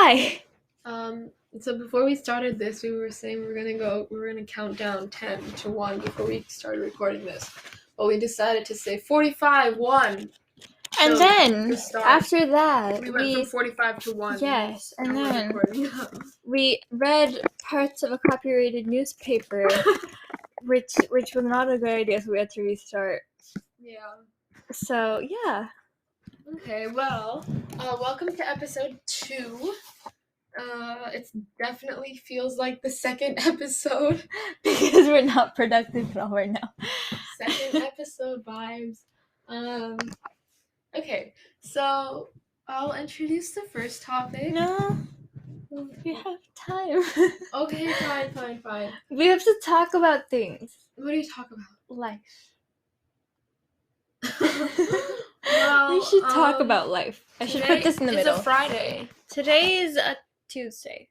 Why? So before we started this, we were saying we were gonna count down 10 to 1 before we started recording this. But we decided to say 45, 1. And So then, the start. after that, We went from 45 to 1. Yes, and we're then recording. we read parts of a copyrighted newspaper, which was not a good idea, so we had to restart. Yeah. So, yeah. Okay, well, welcome to episode 2. It definitely feels like the second episode. Because we're not productive at all right now. Second episode vibes. Okay, so I'll introduce the first topic. No, we have time. Okay, fine. We have to talk about things. What do you talk about? Life. Well, we should talk about life. I should put this in the middle. It's a Friday. Today is a Tuesday.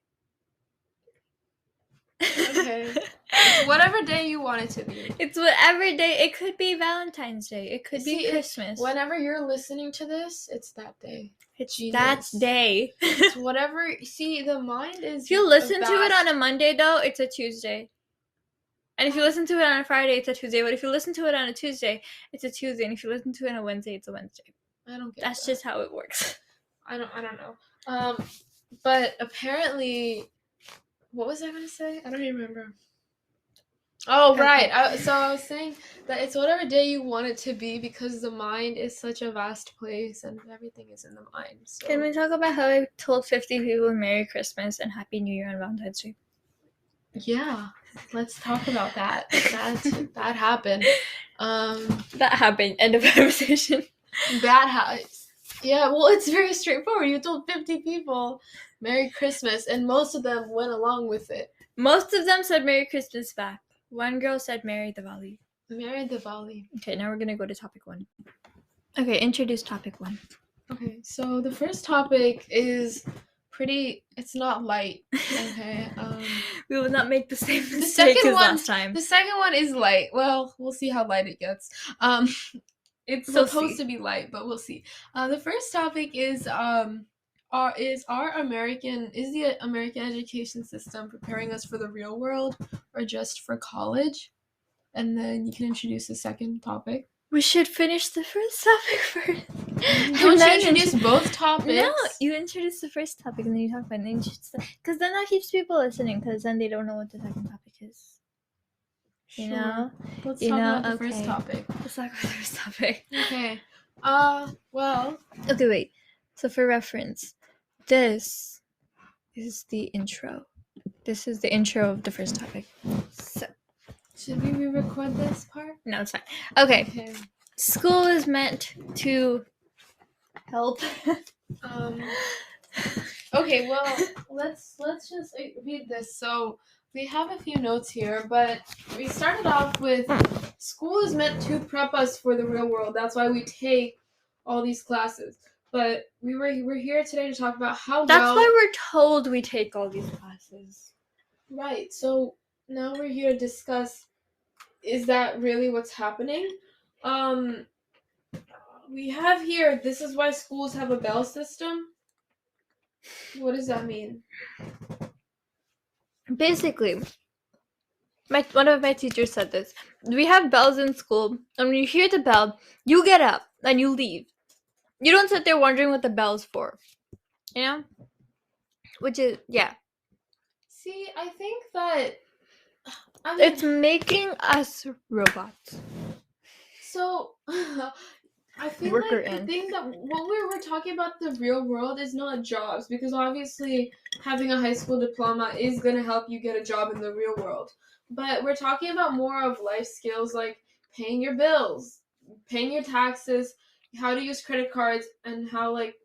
Okay. It's whatever day you want it to be. It's whatever day. It could be Valentine's Day. It could be Christmas. Whenever you're listening to this, it's that day. It's that day. It's whatever. See, the mind is. If you listen to it on a Monday, though, it's a Tuesday. And if you listen to it on a Friday, it's a Tuesday. But if you listen to it on a Tuesday, it's a Tuesday. And if you listen to it on a Wednesday, it's a Wednesday. I don't get That's just how it works. I don't know. But apparently, what was I gonna say? I don't even remember. Oh, okay. Right. So I was saying that it's whatever day you want it to be because the mind is such a vast place and everything is in the mind. So. Can we talk about how I told 50 people Merry Christmas and Happy New Year on Valentine's Day? Yeah, let's talk about that. That happened. That happened. End of conversation. Yeah, well, it's very straightforward. You told 50 people Merry Christmas, and most of them went along with it. Most of them said Merry Christmas back. One girl said Merry Diwali. Merry Diwali. Okay, now we're going to go to topic 1. Okay, introduce topic 1. Okay, so the first topic is it's not light. Okay. We will not make the same mistake as last time. The second one is light. Well, we'll see how light it gets. It's supposed to be light, but we'll see. The first topic is the American education system preparing us for the real world or just for college? And then you can introduce the second topic. We should finish the first topic first. Don't you introduce both topics? No, you introduce the first topic and then you talk about it. Because then that keeps people listening, because then they don't know what the second topic is. You know? Let's talk about the first topic. Let's talk about the first topic. Okay. Well. Okay, wait. So for reference, this is the intro. This is the intro of the first topic. So. Should we re-record this part? No, it's fine. Okay. School is meant to help. Okay, well, let's just read this. So we have a few notes here, but we started off with school is meant to prep us for the real world. That's why we take all these classes. But we're here today to talk about how That's why we're told we take all these classes. Right. So now we're here to discuss, is that really what's happening? We have here, this is why schools have a bell system. What does that mean? Basically, one of my teachers said this. We have bells in school, and when you hear the bell, you get up and you leave. You don't sit there wondering what the bell's for. You know? Which is, yeah. See, I think that... it's making us robots. So, I feel like the thing that when we're talking about the real world is not jobs, because obviously having a high school diploma is going to help you get a job in the real world. But we're talking about more of life skills like paying your bills, paying your taxes, how to use credit cards, and how like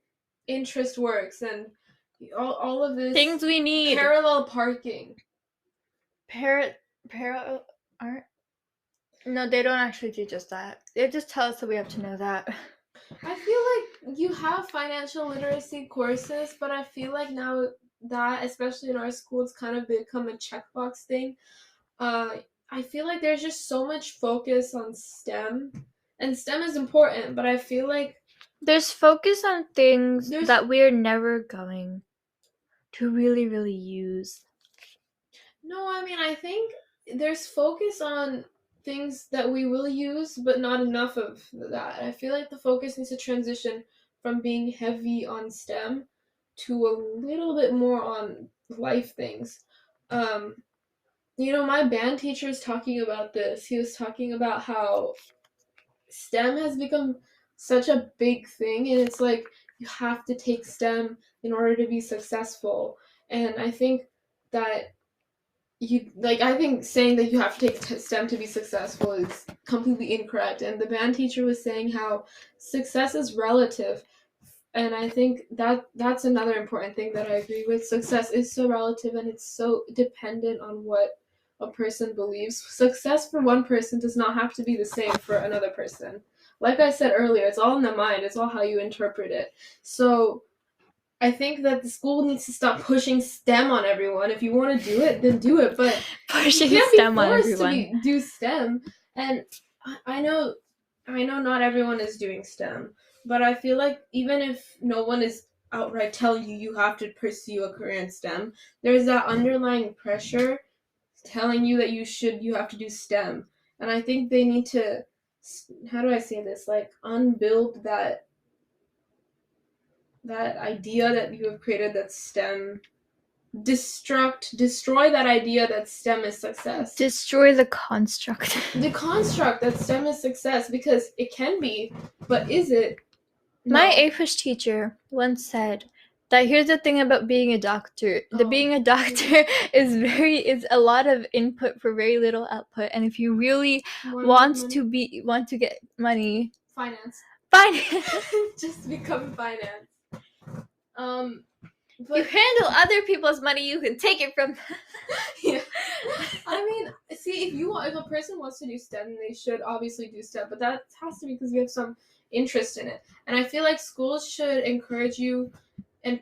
interest works, and all of this things we need. Parallel parking. Aren't? No, they don't actually teach us that. They just tell us that we have to know that. I feel like you have financial literacy courses, but I feel like now that, especially in our school, it's kind of become a checkbox thing. I feel like there's just so much focus on STEM, and STEM is important, but I feel like there's focus on things that we're never going to really, really use. No, I mean, I think there's focus on things that we will use, but not enough of that. I feel like the focus needs to transition from being heavy on STEM to a little bit more on life things. My band teacher is talking about this. He was talking about how STEM has become such a big thing, and it's like you have to take STEM in order to be successful. And I think that I think saying that you have to take STEM to be successful is completely incorrect. And the band teacher was saying how success is relative, and I think that that's another important thing that I agree with. Success is so relative, and it's so dependent on what a person believes. Success for one person does not have to be the same for another person. Like I said earlier, it's all in the mind. It's all how you interpret it. So I think that the school needs to stop pushing STEM on everyone. If you want to do it, then do it. But pushing you can't STEM be on forced everyone. to do STEM. And I know not everyone is doing STEM, but I feel like even if no one is outright telling you have to pursue a career in STEM, there's that underlying pressure telling you that you have to do STEM. And I think they need to, how do I say this, like unbuild that idea that you have created, that STEM destroy that idea that STEM is success. Destroy the construct. The construct that STEM is success, because it can be, but is it? No. My APUS teacher once said that here's the thing about being a doctor. Being a doctor is a lot of input for very little output, and if you really want to get money, finance. Just become finance. But you handle other people's money, you can take it from them. Yeah. I mean, see, if a person wants to do STEM, they should obviously do STEM, but that has to be because you have some interest in it. And I feel like schools should encourage you, and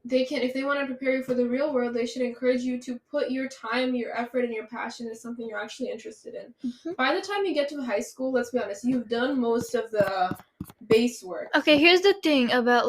if they want to prepare you for the real world, they should encourage you to put your time, your effort, and your passion into something you're actually interested in. Mm-hmm. By the time you get to high school, let's be honest, you've done most of the base work. Okay, here's the thing about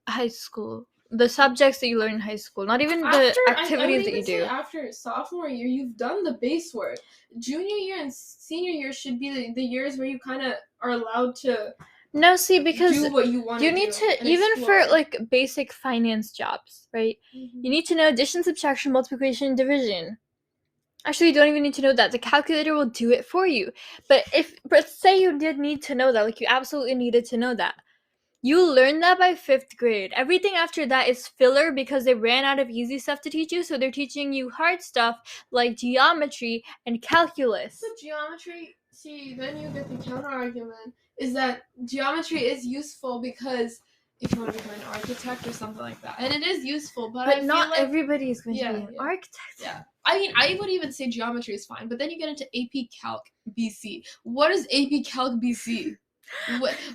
high school. The subjects that you learn in high school, not even the activities that you do. After sophomore year, you've done the base work. Junior year and senior year should be the years where you kind of are allowed to. No, see, because do what you want to do. You need to, even explore. For basic finance jobs, right? Mm-hmm. You need to know addition, subtraction, multiplication, and division. Actually, you don't even need to know that. The calculator will do it for you. But say you did need to know that, you absolutely needed to know that. You learn that by 5th grade. Everything after that is filler because they ran out of easy stuff to teach you, so they're teaching you hard stuff like geometry and calculus. So geometry, then you get the counter argument, is that geometry is useful because if you want to become an architect or something like that. And it is useful, but I not feel everybody is going to be an architect. Yeah. I mean, I would even say geometry is fine, but then you get into AP Calc BC. What is AP Calc BC?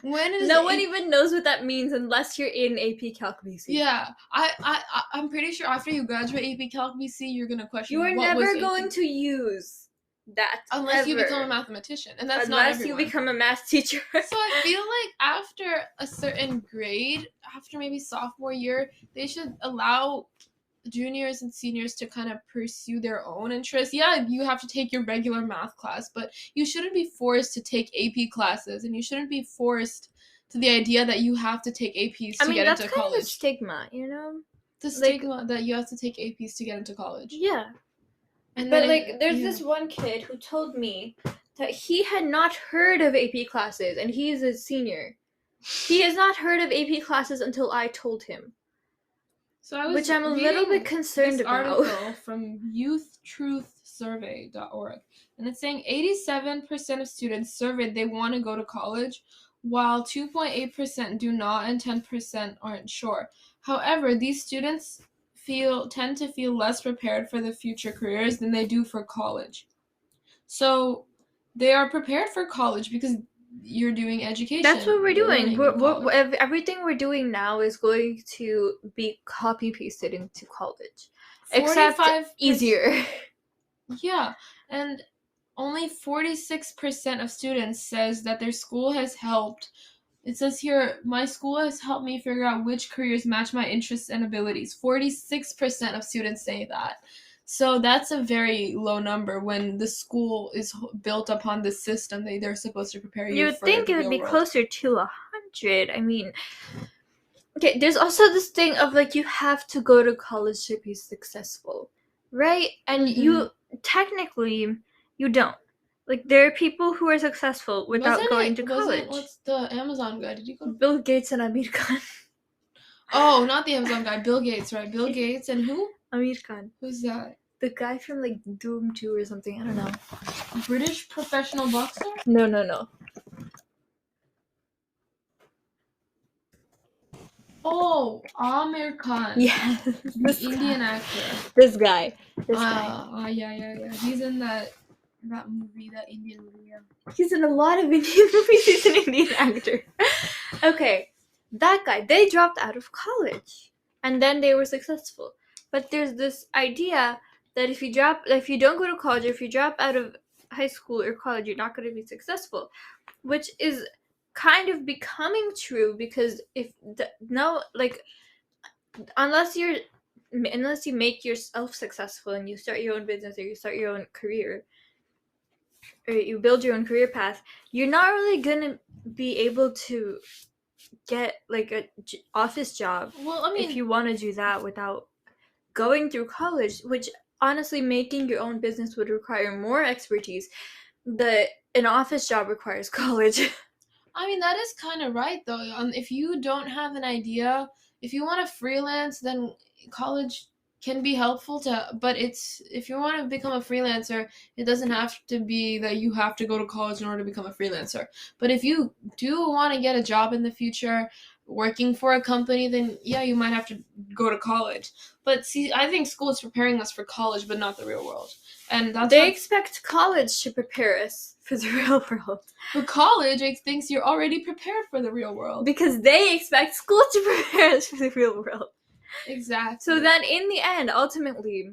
When is no one even knows what that means unless you're in AP Calc BC. Yeah, I'm pretty sure after you graduate AP Calc BC, you're gonna question. You are never going to use that unless you become a mathematician, and that's not everyone. Unless you become a math teacher. So I feel like after a certain grade, after maybe sophomore year, they should allow juniors and seniors to kind of pursue their own interests. Yeah, you have to take your regular math class, but you shouldn't be forced to take AP classes, and you shouldn't be forced to the idea that you have to take APs to get into college. That's kind of a stigma, you know? The stigma that you have to take APs to get into college. Yeah. But there's this one kid who told me that he had not heard of AP classes, and he is a senior. He has not heard of AP classes until I told him. Which I'm a little bit concerned about. Article from youthtruthsurvey.org, and it's saying 87% of students surveyed they want to go to college, while 2.8% do not and 10% aren't sure. However, these students tend to feel less prepared for the future careers than they do for college. So they are prepared for college because you're doing education. That's what we're doing. Everything we're doing now is going to be copy pasted into college, except easier. Yeah, and only 46% of students says that their school has helped It says here, my school has helped me figure out which careers match my interests and abilities. 46% of students say that. So that's a very low number when the school is built upon the system. They're supposed to prepare you You would for think the it would real be world. closer to 100. I mean, okay, there's also this thing of like you have to go to college to be successful, right? And you technically you don't. Like there are people who are successful without going to college. What's the Amazon guy? Did you go? Bill Gates and Amir Khan. Oh, not the Amazon guy. Bill Gates, right? Bill Gates and who? Amir Khan. Who's that? The guy from like Doom 2 or something. I don't know. British professional boxer? No. Oh, Amir Khan. Yeah. The Indian actor. This guy. Yeah. He's in that movie, that Indian movie. Yeah. He's in a lot of Indian movies. He's an Indian actor. Okay, that guy. They dropped out of college, and then they were successful. But there's this idea that if you don't go to college, or if you drop out of high school or college, you're not going to be successful, which is kind of becoming true because unless you make yourself successful and you start your own business or you start your own career or you build your own career path, you're not really gonna be able to get like a office job. Well, I mean, if you want to do that without going through college, which honestly making your own business would require more expertise. An office job requires college. I mean, that is kind of right, though. If you don't have an idea, if you want to freelance, then college can be helpful but if you want to become a freelancer, it doesn't have to be that you have to go to college in order to become a freelancer. But if you do want to get a job in the future, working for a company, then yeah, you might have to go to college. But see, I think school is preparing us for college, but not the real world. And they expect college to prepare us for the real world. But college thinks you're already prepared for the real world. Because they expect school to prepare us for the real world. Exactly. So then in the end, ultimately,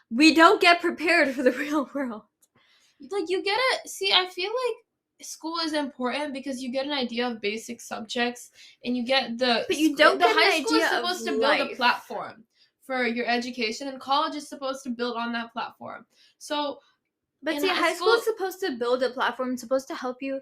we don't get prepared for the real world. Like, you get it. See, I feel like school is important because you get an idea of basic subjects and you get the... But you don't get high an school idea is supposed to life. build a platform for your education, and college is supposed to build on that platform. So... But see, high school is supposed to build a platform. It's supposed to help you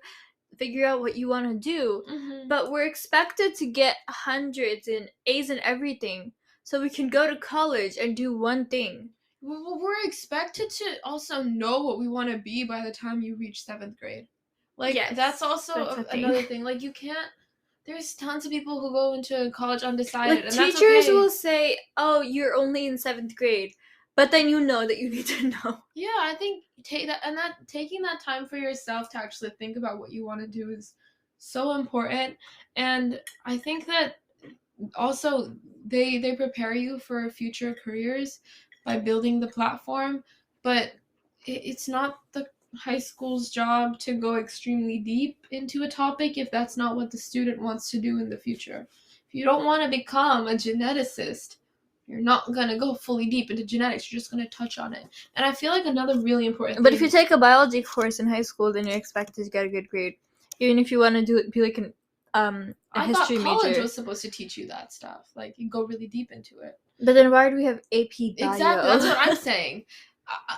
figure out what you want to do. Mm-hmm. But we're expected to get hundreds and A's and everything so we can go to college and do one thing. Well, we're expected to also know what we want to be by the time you reach 7th grade. Like, yes, that's also another thing. Like, you can't... There's tons of people who go into college undecided. Like, and teachers will say, oh, you're only in 7th grade. But then you know that you need to know. Yeah, I think taking that time for yourself to actually think about what you want to do is so important. And I think that also they prepare you for future careers by building the platform, but it's not the high school's job to go extremely deep into a topic if that's not what the student wants to do in the future. If you don't want to become a geneticist, you're not going to go fully deep into genetics. You're just going to touch on it. And I feel like another really important But if you take a biology course in high school, then you're expected to get a good grade. Even if you want to be like a history major. I thought college was supposed to teach you that stuff. Like, you go really deep into it. But then why do we have AP Bio? Exactly, that's what I'm saying.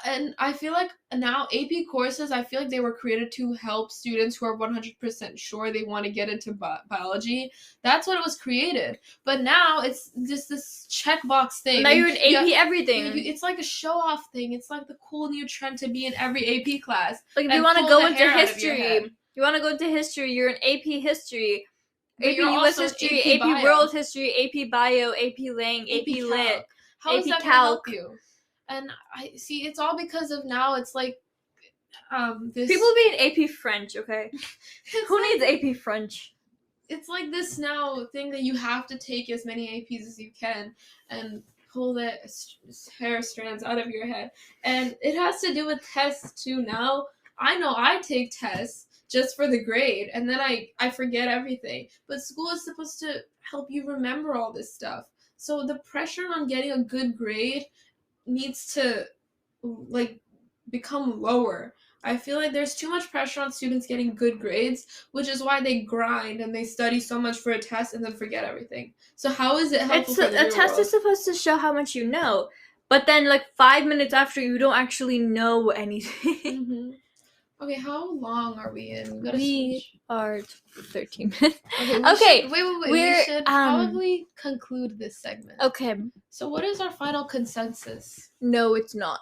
And I feel like now AP courses, I feel like they were created to help students who are 100% sure they want to get into biology. That's what it was created. But now it's just this checkbox thing. Now you're in AP everything. It's like a show-off thing. It's like the cool new trend to be in every AP class. Like if you want to go into history, you're in AP history. AP US history, AP World History, AP Bio, AP Lang, AP Lit, How is that going to help you? And I see it's all because of now it's like this people being AP French, okay? Who needs AP French? It's like this now thing that you have to take as many APs as you can and pull the hair strands out of your head. And it has to do with tests too now. I know I take tests just for the grade and then I forget everything. But school is supposed to help you remember all this stuff. So the pressure on getting a good grade needs to like become lower. I feel like there's too much pressure on students getting good grades, which is why they grind and they study so much for a test and then forget everything. So how is it helpful for the real A test world? is supposed to show how much you know, but then like 5 minutes after you don't actually know anything. Mm-hmm. Okay, how long are we in? We are 13 minutes. Okay, we should probably conclude this segment. Okay. So what is our final consensus? No, it's not.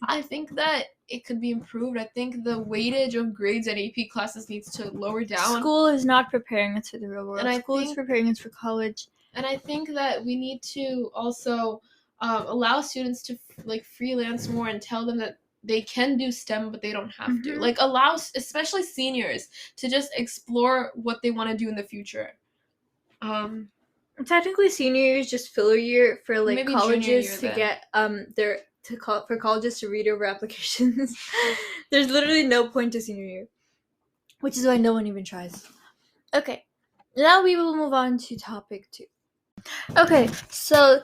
I think that it could be improved. I think the weightage of grades and AP classes needs to lower down. School is not preparing us for the real world. And School is preparing us for college. And I think that we need to also allow students to like freelance more and tell them that they can do STEM, but they don't have to. Like allow, especially seniors, to just explore what they want to do in the future. Technically, senior year is just filler year for like Maybe colleges to get for colleges to read over applications. There's literally no point to senior year, which is why no one even tries. Okay, now we will move on to topic 2. Okay, so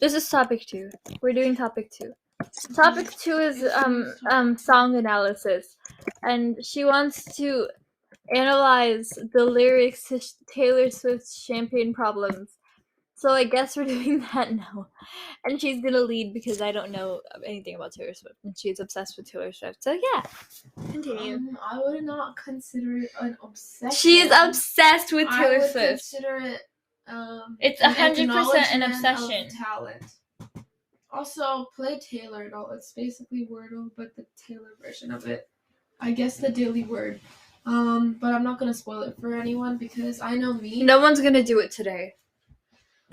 this is topic 2. We're doing topic 2. Topic 2 is song analysis, and she wants to analyze the lyrics to Taylor Swift's Champagne Problems. So I guess we're doing that now. And she's gonna lead because I don't know anything about Taylor Swift, and she's obsessed with Taylor Swift. So yeah, continue. I would not consider it an obsession. She is obsessed with Taylor I would Swift. Consider it. It's 100% an obsession. Talent. Also, play Taylor Doll. It's basically Wordle, but the Taylor version of it. I guess the daily word. But I'm not gonna spoil it for anyone because I know me. No one's gonna do it today.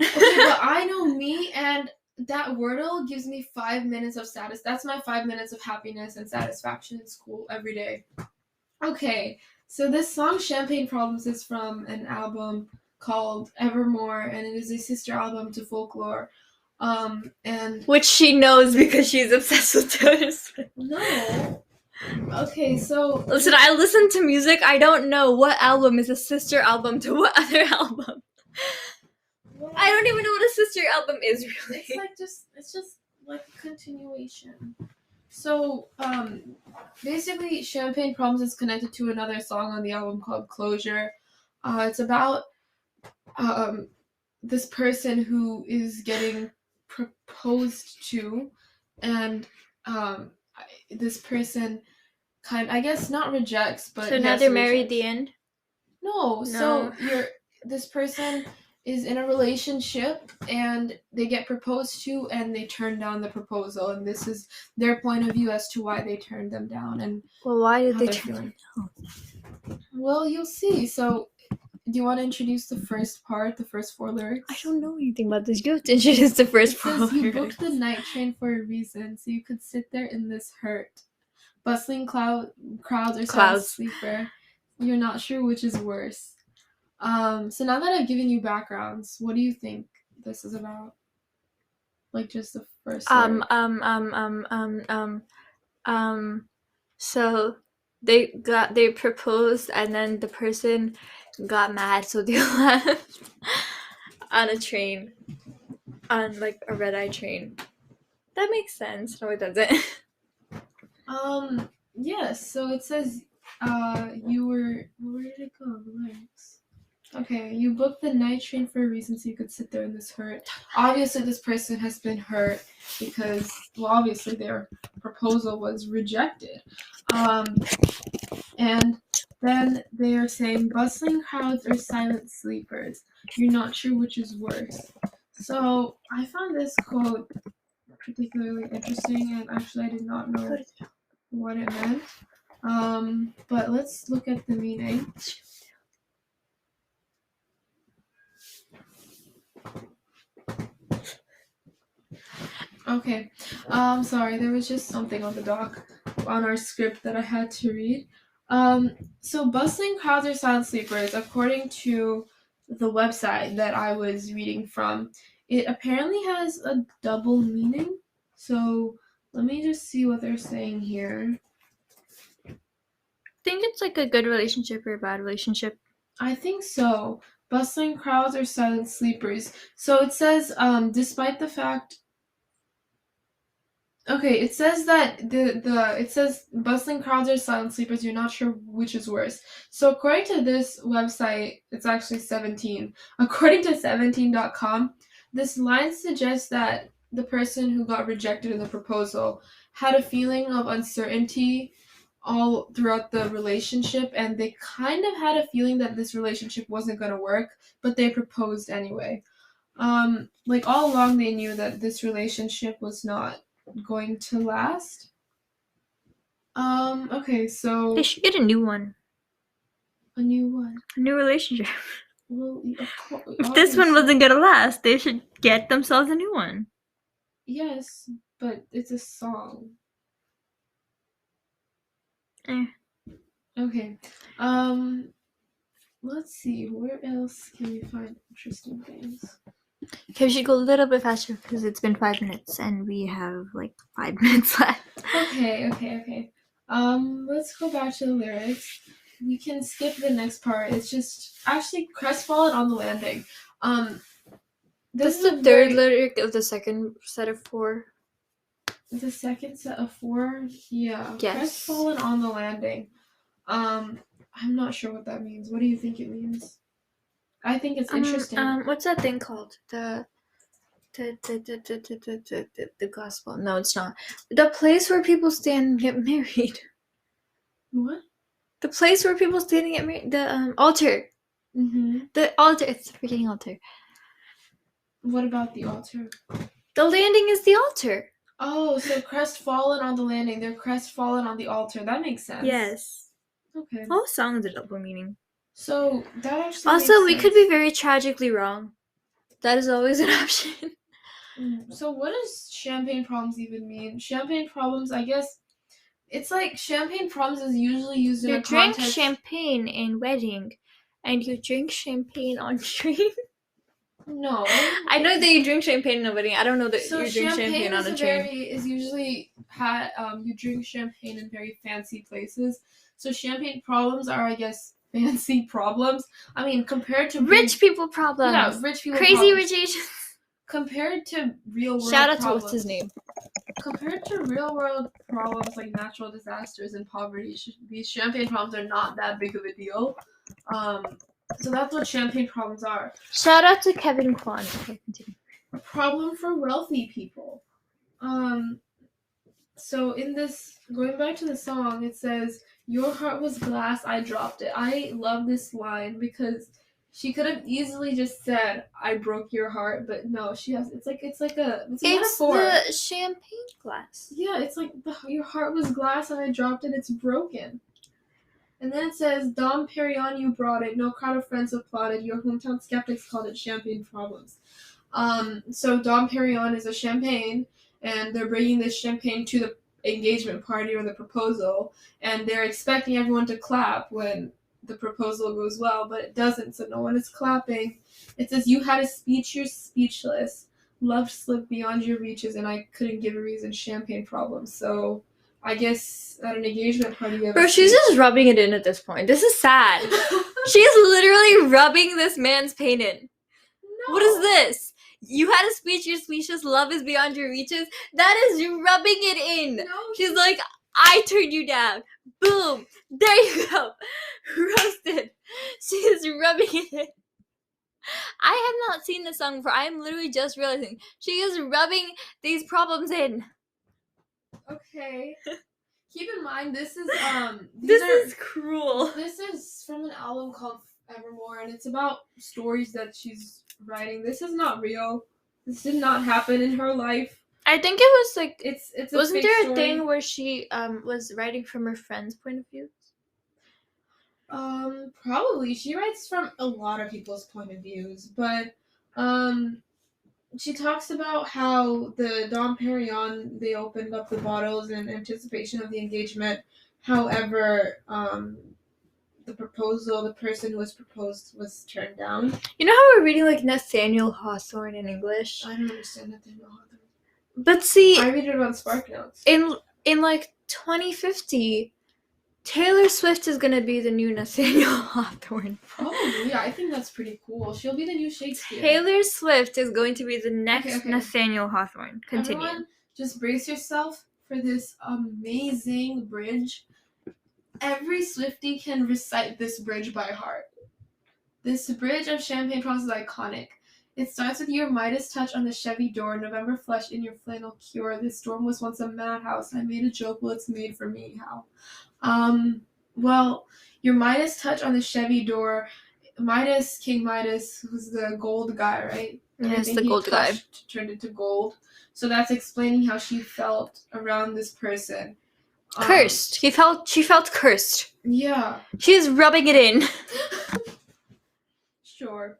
Okay, but I know me, and that Wordle gives me 5 minutes of status. That's my 5 minutes of happiness and satisfaction in school every day. Okay, so this song Champagne Problems is from an album called Evermore, and it is a sister album to Folklore. And which she knows because she's obsessed with Taylor Swift. No. Okay, so listen, I listen to music. I don't know what album is a sister album to what other album. I don't even know what a sister album is really. It's just like a continuation. So, basically, Champagne Problems is connected to another song on the album called Closure. It's about this person who is getting proposed to, and this person I guess not rejects, but so now they're married at the end. No, so this person is in a relationship and they get proposed to and they turn down the proposal, and this is their point of view as to why they turned them down. And well, why did they turn them down? Well, you'll see. So do you want to introduce the first part, the first 4 lyrics? I don't know anything about this. You have to introduce the first 4 lyrics. You booked the night train for a reason, so you could sit there in this hurt. Bustling crowds or silent sleeper. You're not sure which is worse. So now that I've given you backgrounds, what do you think this is about? Like just the first lyric. So they proposed and then the person got mad, so they left on a train, on like a red-eye train. That makes sense. No, it doesn't. Yes. So it says, you were. Where did it go? The lyrics. Okay, you booked the night train for a reason, so you could sit there in this hurt. Obviously, this person has been hurt because, well, obviously their proposal was rejected. And then they are saying, bustling crowds or silent sleepers. You're not sure which is worse. So I found this quote particularly interesting, and actually I did not know what it meant. But let's look at the meaning. Okay, sorry, there was just something on the doc, on our script that I had to read. So bustling crowds are silent sleepers, according to the website that I was reading from. It apparently has a double meaning, so let me just see what they're saying here. I think it's like a good relationship or a bad relationship. I think so. Bustling crowds are silent sleepers. So it says, despite the fact... Okay, it says that it says bustling crowds are silent sleepers. You're not sure which is worse. So according to this website, it's actually 17. According to 17.com, this line suggests that the person who got rejected in the proposal had a feeling of uncertainty all throughout the relationship, and they kind of had a feeling that this relationship wasn't going to work, but they proposed anyway. Like all along they knew that this relationship was not going to last. Okay, so They should get a new one. a new one. A new relationship. Well, of course. If this one wasn't gonna last, they should get themselves a new one. Yes, but it's a song. Eh. Okay. Let's see. Where else can we find interesting things? Okay, we should go a little bit faster because it's been 5 minutes and we have like 5 minutes left. Okay. Let's go back to the lyrics. We can skip the next part. It's just actually crestfallen on the landing. This is the third lyric of the second set of 4. The second set of 4? Yeah. Yes. Crestfallen on the landing. I'm not sure what that means. What do you think it means? I think it's interesting. What's that thing called? The gospel. No, it's not. The place where people stand and get married. What? The place where people stand and get married. The altar. Mm-hmm. The altar. It's the freaking altar. What about the altar? The landing is the altar. Oh, so crestfallen on the landing. They're crestfallen on the altar. That makes sense. Yes. Okay. All songs are double meaning. So that actually. Also, we could be very tragically wrong. That is always an option. So what does champagne problems even mean? Champagne problems, I guess, it's like champagne problems is usually used in a context. You drink champagne in wedding, and you drink champagne on train. No. I know that you drink champagne in a wedding. I don't know that you drink champagne on a train. Is usually you drink champagne in very fancy places. So champagne problems are, I guess, fancy problems. I mean, compared to rich people problems. Yeah, rich people crazy problems. rich Asians. Compared to real world Shout out problems, to what's his name. Compared to real world problems like natural disasters and poverty, these champagne problems are not that big of a deal. So that's what champagne problems are. Shout out to Kevin Kwan. Okay, continue. A problem for wealthy people. So in this, going back to the song, it says, "Your heart was glass, I dropped it." I love this line because she could have easily just said, "I broke your heart," but no, she has. It's a metaphor. The champagne glass. Yeah, it's like your heart was glass and I dropped it. It's broken. And then it says, "Dom Perignon, you brought it. No crowd of friends applauded. Your hometown skeptics called it champagne problems." So Dom Perignon is a champagne, and they're bringing this champagne to the engagement party or the proposal, and they're expecting everyone to clap when the proposal goes well, but it doesn't, so no one is clapping. It says, "You had a speech, you're speechless. Love slipped beyond your reaches, and I couldn't give a reason. Champagne problems." So I guess at an engagement party, bro, she's just rubbing it in at this point. This is sad. She's literally rubbing this man's pain in. No. What is this? You had a speech, you're speechless, love is beyond your reaches. That is rubbing it in. No, she's like, I turned you down. Boom. There you go. Roasted. She is rubbing it in. I have not seen this song before. I am literally just realizing she is rubbing these problems in. Okay. Keep in mind, this is this is cruel. This is from an album called Evermore, and it's about stories that she's writing. This is not real. This did not happen in her life. I think it was like it's wasn't there a thing where she was writing from her friend's point of view? Probably. She writes from a lot of people's point of views, but she talks about how the Dom Perignon, they opened up the bottles in anticipation of the engagement. However, the person who was proposed was turned down. You know how we're reading like Nathaniel Hawthorne in English? I don't understand Nathaniel Hawthorne. But see, I read it on SparkNotes. In like 2050, Taylor Swift is gonna be the new Nathaniel Hawthorne. Probably, yeah. I think that's pretty cool. She'll be the new Shakespeare. Taylor Swift is going to be the next Nathaniel Hawthorne. Continue. just brace yourself for this amazing bridge. Every Swiftie can recite this bridge by heart. This bridge of champagne promise is iconic. It starts with your Midas touch on the Chevy door, November flush in your flannel cure. This storm was once a madhouse. I made a joke, well, it's made for me. How? Well, your Midas touch on the Chevy door. Midas, King Midas, was the gold guy, right? Yes, the gold guy. Turned into gold. So that's explaining how she felt around this person. Cursed. She felt cursed. Yeah. She's rubbing it in. Sure.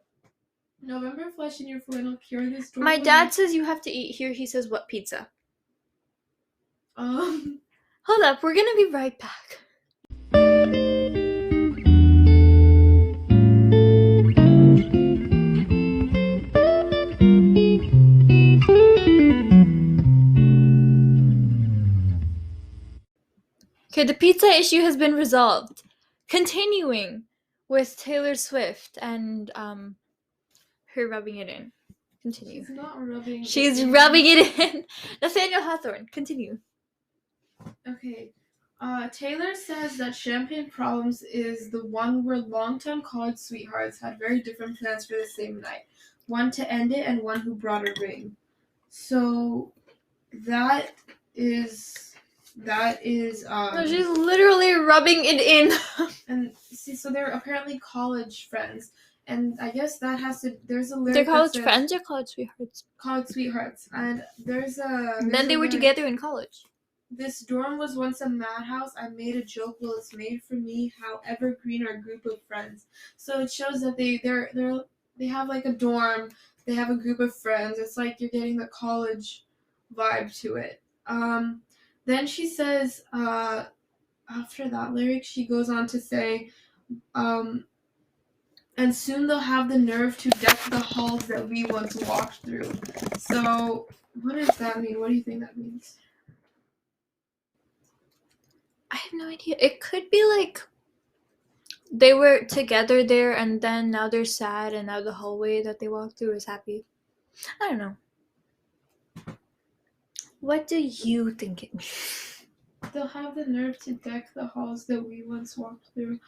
November flush in your flannel cure. This door. My dad says you have to eat here. He says what pizza? Hold up, we're gonna be right back. Okay, the pizza issue has been resolved. Continuing with Taylor Swift and her rubbing it in. Continue. She's not rubbing. She's rubbing it in. Nathaniel Hawthorne. Continue. Okay. Taylor says that Champagne Problems is the one where longtime college sweethearts had very different plans for the same night. One to end it and one who brought a ring. So that is no, she's literally rubbing it in. And see, so they're apparently college friends. And I guess that has to. There's a lyric. They're college friends or college sweethearts? College sweethearts, and there's a. Then they were together in college. This dorm was once a madhouse. I made a joke. Well, it's made for me. How evergreen our group of friends. So it shows that they have like a dorm. They have a group of friends. It's like you're getting the college vibe to it. Then she says. After that lyric, she goes on to say. And soon they'll have the nerve to deck the halls that we once walked through. So, what does that mean? What do you think that means? I have no idea. It could be like they were together there and then now they're sad and now the hallway that they walked through is happy. I don't know. What do you think it means? They'll have the nerve to deck the halls that we once walked through.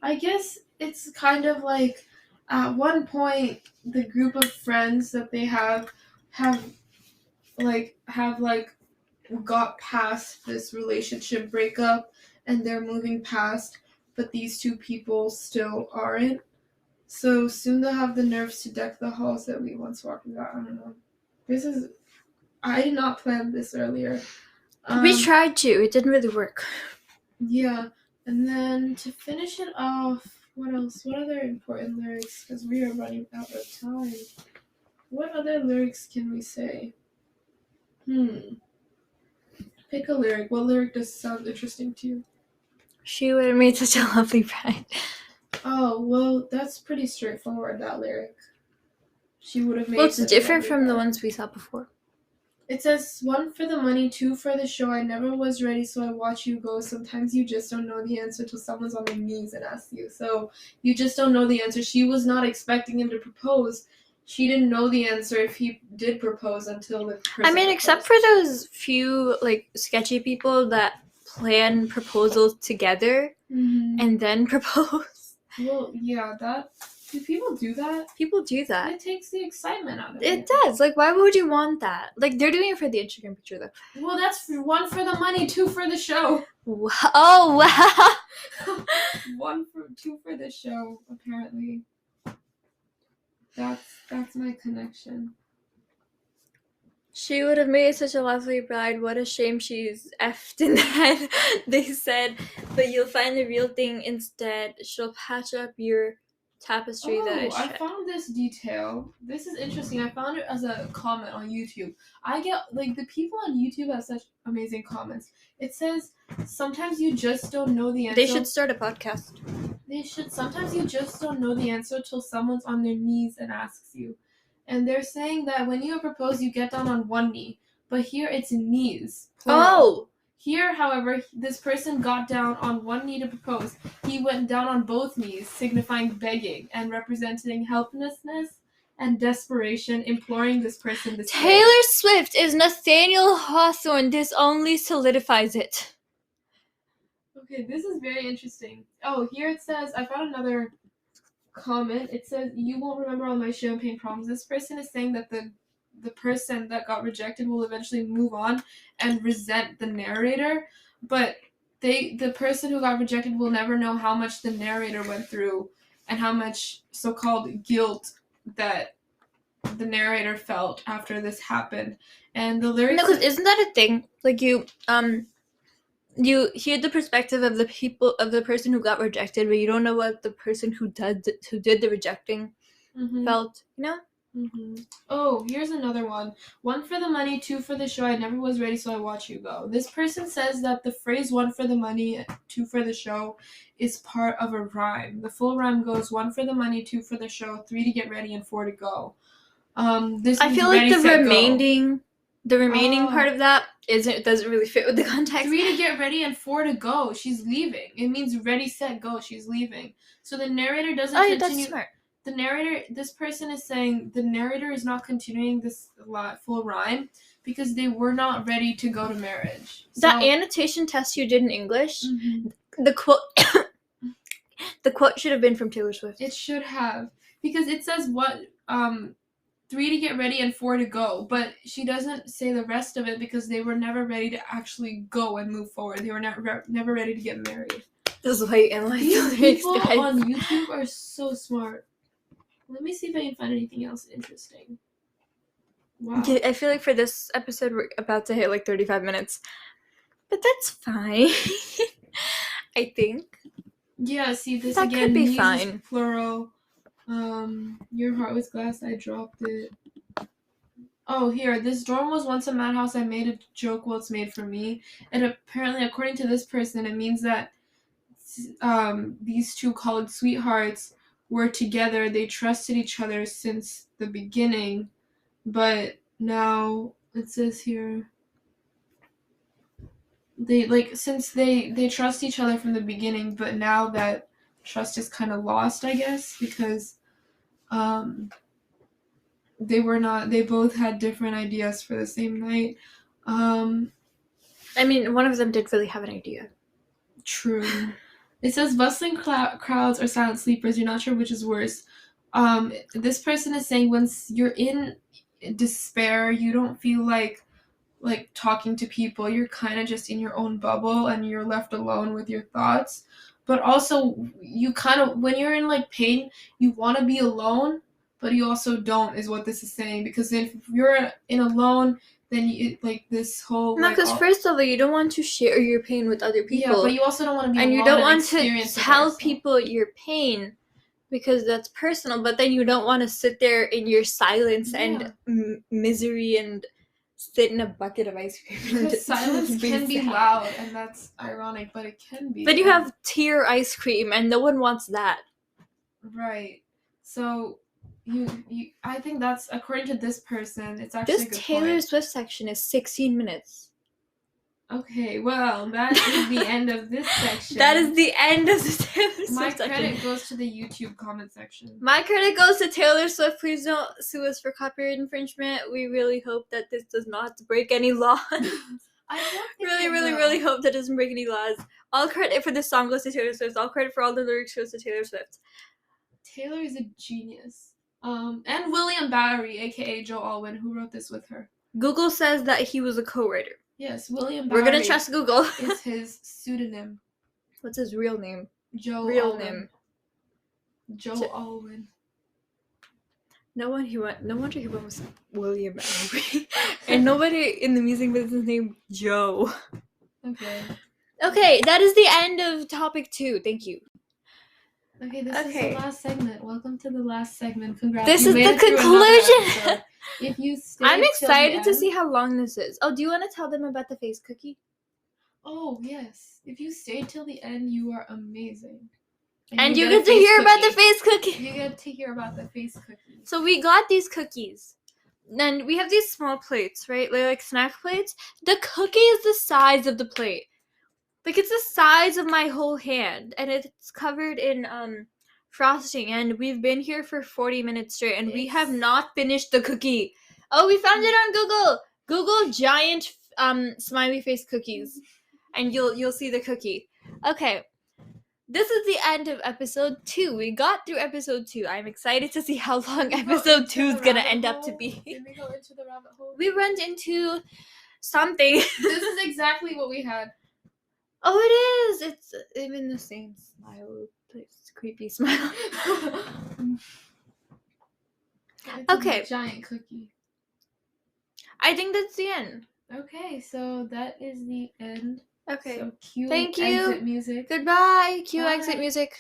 I guess it's kind of like at one point the group of friends that they have got past this relationship breakup and they're moving past, but these two people still aren't. So soon they'll have the nerves to deck the halls that we once walked through. I don't know. I did not plan this earlier. We tried to. It didn't really work. Yeah. And then to finish it off, what else? What other important lyrics? Because we are running out of time. What other lyrics can we say? Pick a lyric. What lyric does sound interesting to you? She would have made such a lovely bride. Oh, well, that's pretty straightforward, that lyric. She would have made. Well, it's different from the ones we saw before. It says, 1 for the money, 2 for the show. I never was ready, so I watch you go. Sometimes you just don't know the answer till someone's on their knees and asks you. So you just don't know the answer. She was not expecting him to propose. She didn't know the answer if he did propose until the person proposed. Except for those few, sketchy people that plan proposals together and then propose. Well, yeah, do people do that? People do that. It takes the excitement out of it. It does. Why would you want that? They're doing it for the Instagram picture, though. Well, that's 1 for the money, 2 for the show. Wow. Oh, wow. 2 for the show, apparently. That's my connection. She would have made such a lovely bride. What a shame she's effed in the head. They said, but you'll find the real thing instead. She'll patch up your tapestry that is I found this detail. This is interesting. I found it as a comment on YouTube. I get, the people on YouTube have such amazing comments. It says, sometimes you just don't know the answer. They should start a podcast. Sometimes you just don't know the answer till someone's on their knees and asks you. And they're saying that when you propose, you get down on one knee. But here it's knees. Plural. Oh! Here, however, this person got down on one knee to propose. He went down on both knees, signifying begging and representing helplessness and desperation, imploring this person to stay. Taylor Swift is Nathaniel Hawthorne. This only solidifies it. Okay, this is very interesting. Oh, here it says, I found another comment. It says, you won't remember all my champagne problems. This person is saying that the person that got rejected will eventually move on and resent the narrator, but the person who got rejected will never know how much the narrator went through and how much so-called guilt that the narrator felt after this happened. And the lyrics... No, because isn't that a thing? Like you hear the perspective of the person who got rejected, but you don't know what the person who did the rejecting felt, you know? Oh, here's another one. 1 for the money, 2 for the show. I never was ready, so I watch you go. This person says that the phrase 1 for the money, 2 for the show is part of a rhyme. The full rhyme goes 1 for the money, 2 for the show, 3 to get ready, and 4 to go. I feel like the remaining part of that doesn't really fit with the context. 3 to get ready and 4 to go. She's leaving. It means ready, set, go. She's leaving. So the narrator doesn't continue. That's smart. The narrator, this person is saying the narrator is not continuing this full rhyme because they were not ready to go to marriage. So, that annotation test you did in English, the quote should have been from Taylor Swift. It should have, because it says 3 to get ready and 4 to go, but she doesn't say the rest of it because they were never ready to actually go and move forward. They were never ready to get married. This is why you analyze these people on YouTube are so smart. Let me see if I can find anything else interesting. Wow. Yeah, I feel like for this episode we're about to hit like 35 minutes. But that's fine. I think. Yeah, see this that again. Could be fine. Plural. Your heart was glass, I dropped it. Oh, here. This dorm was once a madhouse. I made a joke, well, it's made for me. And apparently, according to this person, it means that these two college sweethearts were together. They trusted each other since the beginning, but now it says here since they trust each other from the beginning, but now that trust is kind of lost, I guess, because they both had different ideas for the same night. I mean, one of them did really have an idea. True. It says bustling crowds or silent sleepers. You're not sure which is worse. This person is saying once you're in despair, you don't feel like talking to people. You're kind of just in your own bubble and you're left alone with your thoughts. But also, you kind of, when you're in pain, you want to be alone, but you also don't, is what this is saying. Because if you're in alone, then you, this whole... No, because first of all, you don't want to share your pain with other people. Yeah, but you also don't want to be alone. And you don't want to tell people your pain because that's personal, but then you don't want to sit there in your silence and misery and sit in a bucket of ice cream. Because silence can be loud, and that's ironic, but it can be. Then you have tear ice cream, and no one wants that. Right. So... I think that's, according to this person, it's actually this Taylor Swift section is 16 minutes. Okay, well, that is the end of this section. That is the end of the Taylor Swift My section. credit goes to the YouTube comment section. My credit goes to Taylor Swift. Please don't sue us for copyright infringement. We really hope that this does not break any laws. I really hope that doesn't break any laws. All credit for this song goes to Taylor Swift. All credit for all the lyrics goes to Taylor Swift. Taylor is a genius. And William Battery, aka Joe Alwyn, who wrote this with her. Google says that he was a co-writer. Yes, William Battery. We're gonna trust Google. Is his pseudonym. What's his real name? Joe real Alwyn. name. Joe Alwyn. No wonder he went with William Battery. And nobody in the music business named Joe. Okay, that is the end of topic 2. Thank you. Okay, this is the last segment. Welcome to the last segment. Congrats. This is the conclusion. If you stay I'm excited to see how long this is. Oh, do you want to tell them about the face cookie? Oh, yes. If you stayed till the end, you are amazing. And you get to hear about the face cookie. You get to hear about the face cookie. So we got these cookies. And we have these small plates, right? They're like snack plates. The cookie is the size of the plate. It's the size of my whole hand, and it's covered in frosting, and we've been here for 40 minutes straight, and we have not finished the cookie. Oh, we found it on Google. Google giant smiley face cookies, and you'll see the cookie. Okay. This is the end of episode 2. We got through episode 2. I'm excited to see how long episode 2 is gonna end up to be. Did we go into the rabbit hole? We went into something. This is exactly what we had. Oh, it is. It's even the same smile. It's creepy smile. Okay. A giant cookie. I think that's the end. Okay, so that is the end. Okay. So cue Thank you. exit music. Goodbye. Cue Bye. exit music.